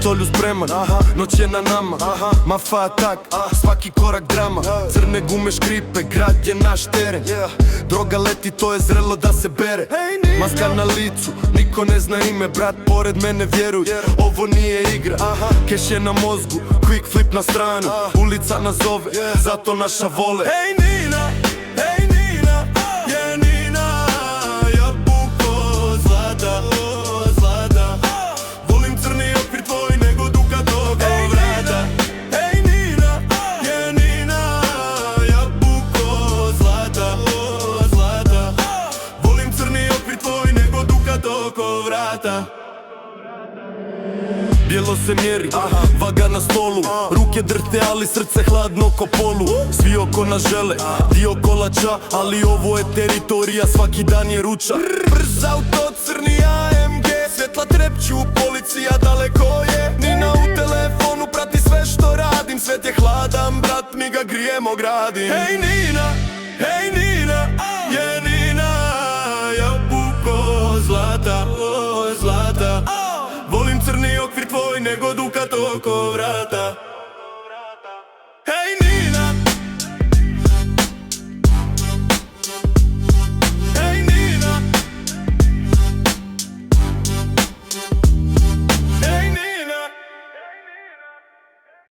pištolju spreman, noć je na nama, mafa atak, svaki korak drama. Crne gume škripe, grad je naš teren. Droga leti, to je zrelo da se bere. Maska na licu, niko ne zna ime. Brat pored mene vjeruj, ovo nije igra. Keš je na mozgu, quick flip na stranu. Ulica nas zove, zato naša vole. Hej Nina, hej Nina, je Nina, jabuko zlata, zlata. Volim crni okvir tvoj nego dukat oko vrata. Hej Nina, je Nina, jabuko zlata, zlata. Volim crni okvir tvoj nego dukat oko vrata. Bijelo se mjeri, vaga na stolu. Ruke drhte, ali srce hladno ko polu. Svi oko nas žele, dio kolača, ali ovo je teritorija, svaki dan je ruča. Brz auto, crni AMG, svjetla trepću, policija daleko je. Nina u telefonu prati sve što radim. Svet je hladan, brat, mi ga grijemo, gradim. Hej Nina, hej Nina, je Nina, jabuko zlata, zlata. Volim crni okvir tvoj nego dukat oko vrata.